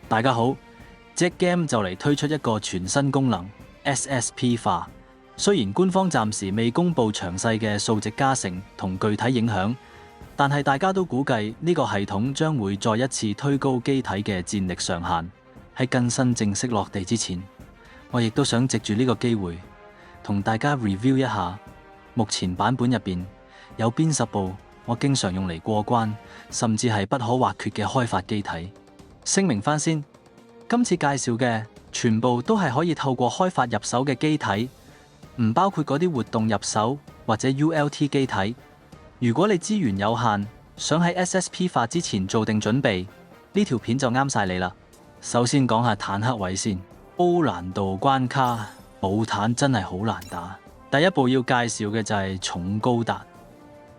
大家好，Jack Game 就嚟推出一個全新功能 SSP 化。雖然官方暫時未公布詳細嘅數值加成同具體影響，但係大家都估計呢個系統將會再一次推高機體嘅戰力上限。喺更新正式落地之前，我亦都想藉住呢個機會同大家 review 一下目前版本入邊有邊10部我經常用嚟過關，甚至係不可或缺嘅開發機體。聲明翻先，今次介紹嘅全部都係可以透過開發入手嘅機體，唔包括嗰啲活動入手或者 ULT 機體。如果你資源有限，想喺 SSP 化之前做定準備，呢條片就啱晒你啦。首先講下坦克位先，高難度關卡冇坦真係好難打。第一部要介紹嘅就係重高達，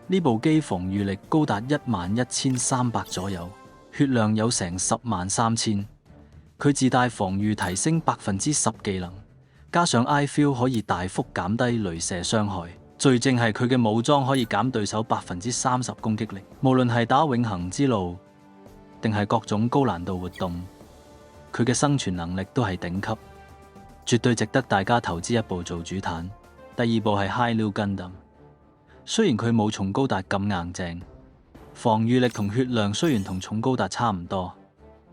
呢部機防禦力高達11300左右，血量有成103000，佢自帶防禦提升10%技能，加上 I feel 可以大幅減低雷射傷害。最正係佢嘅武裝可以減對手30%攻擊力，無論係打永恆之路定係各種高難度活動，佢嘅生存能力都係頂級，絕對值得大家投資一部做主坦。第二部係 Hi-Nu Gundam， 雖然佢冇重高達咁硬淨，防禦力同血量雖然同重高達差唔多，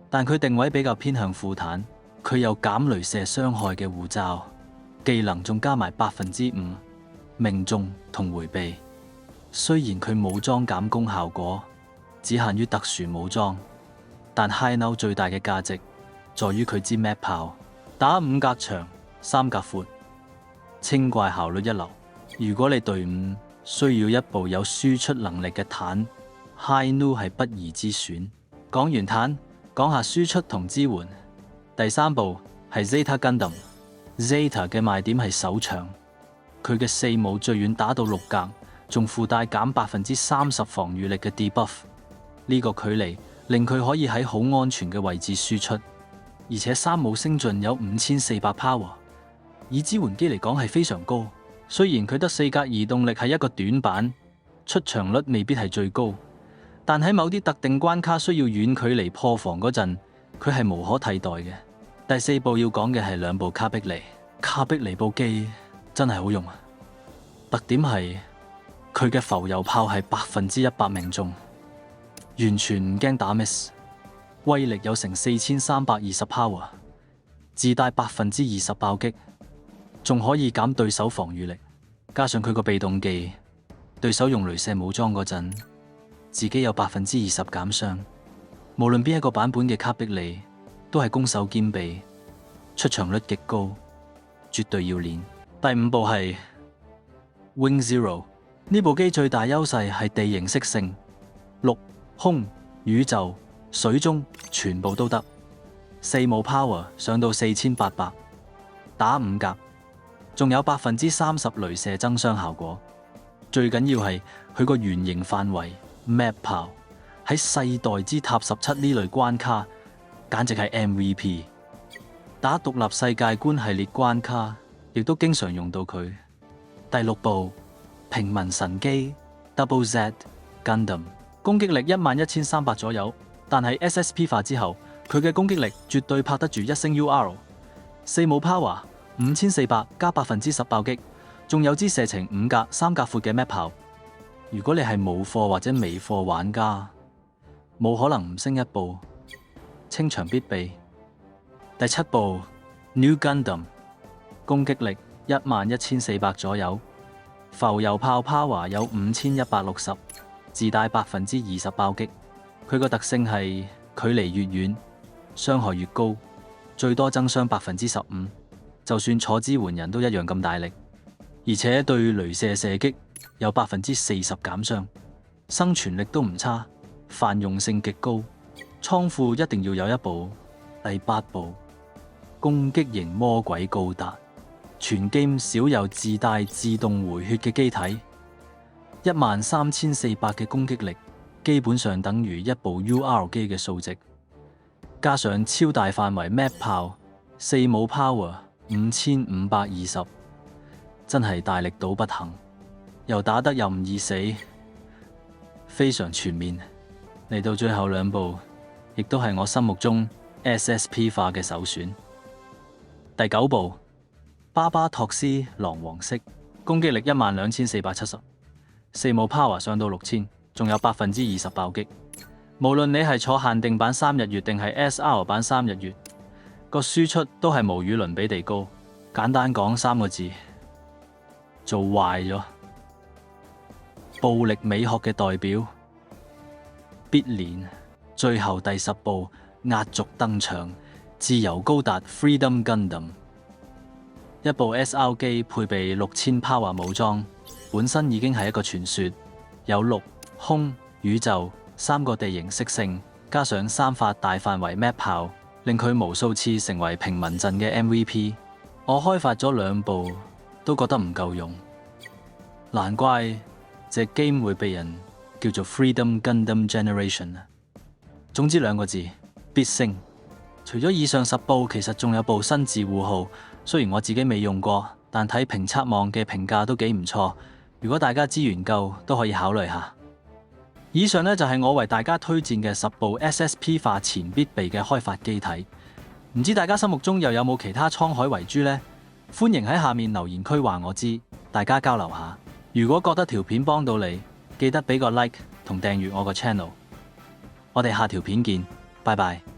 但佢定位比較偏向副坦，佢有減雷射傷害嘅護罩，技能仲加埋5%命中同迴避。雖然佢冇裝減攻效果，只限於特殊武裝，但 Hi-Nu 最大嘅價值在於佢支 Map 炮，打5格長3格闊，清怪效率一流。如果你隊伍需要一部有輸出能力嘅坦，Hi-Nu 係不二之選。講完坦，講下輸出同支援。第三部係 Zeta Gundam，Zeta 嘅賣點係手長，佢嘅4武最遠打到6格，仲附帶減30%防禦力嘅 debuff。呢個距離令佢可以喺好安全嘅位置輸出，而且3武升進有5400 power， 以支援機嚟講係非常高。雖然佢得4格移動力係一個短板，出場率未必係最高，但喺某啲特定關卡需要遠距離破防嗰陣，佢係無可替代嘅。第四部要講嘅係2部卡碧尼，卡碧尼部機真係好用啊！特點係佢嘅浮游炮係100%命中，完全唔驚打 miss， 威力有成4320 power， 自帶20%爆擊，仲可以減對手防禦力。加上佢個被動技，對手用雷射武裝嗰陣，自己有20%減傷。無論邊一個版本嘅卡碧尼都係攻守兼備，出場率極高，絕對要練。第5部係 Wing Zero， 呢部機最大優勢係地形適性，陸、空、宇宙、水中全部都得。4武 power 上到4800，打5格，仲有30%雷射增傷效果。最緊要係佢個圓形範圍 Map 炮喺世代之塔17呢類關卡簡直係 MVP。打獨立世界觀系列關卡亦都經常用到佢。第6部平民神機 Double Z Gundam， 攻擊力11300左右，但係 SSP 化之後，佢嘅攻擊力絕對拍得住一星 UR。 4武 power 5400加10%爆擊，仲有支射程5格3格闊嘅 Map 炮。如果你係冇貨或者微貨玩家，冇可能唔升一部，清場必備。第7部 New Gundam， 攻擊力11400左右，浮游炮 power 有5160，自帶20%爆擊。佢個特性係距離越遠，傷害越高，最多增傷15%，就算坐支援人都一樣咁大力，而且對雷射射擊有40%減傷，生存力都唔差，泛用性極高。倉庫一定要有一部。第8部攻擊型魔鬼高達，全 game 少有自帶自動回血嘅機體，13400嘅攻擊力，基本上等於一部 UR 機嘅數值，加上超大範圍 Map 炮，4武 power 5520，真係大力到不行，又打得又唔易死，非常全面。嚟到最後2部，亦都係我心目中 SSP 化嘅首選。第9部巴巴托斯狼王式，攻擊力12470，4武 power 上到6000，仲有20%爆擊。無論你係坐限定版3日月定係 SR 版3日月，個輸出都係無與倫比地高。簡單講3個字：做壞咗。暴力美學嘅代表必連，最後第10部壓軸登場，自由高達 Freedom Gundam。一部 SR 機配備6000 power 武裝，本身已經係一個傳說，有陸、空、宇宙3個地形適性，加上3發大範圍 map 炮，令佢無數次成為平民陣嘅 MVP。我開發咗2部，都覺得唔夠用，難怪隻 game 會被人叫做 Freedom Gundam Generation。總之2個字，必勝。除咗以上10部，其實仲有部新自護號，雖然我自己未用過，但睇評測網嘅評價都幾唔錯。如果大家資源夠，都可以考慮下。以上呢，就係我為大家推薦嘅10部 SSP 化前必備嘅開發機體。唔知大家心目中又有冇其他滄海遺珠呢？歡迎喺下面留言區話我知，大家交流下。如果覺得條片幫到你，記得俾個 like 同訂閱我個 channel。我哋下條片見，拜拜。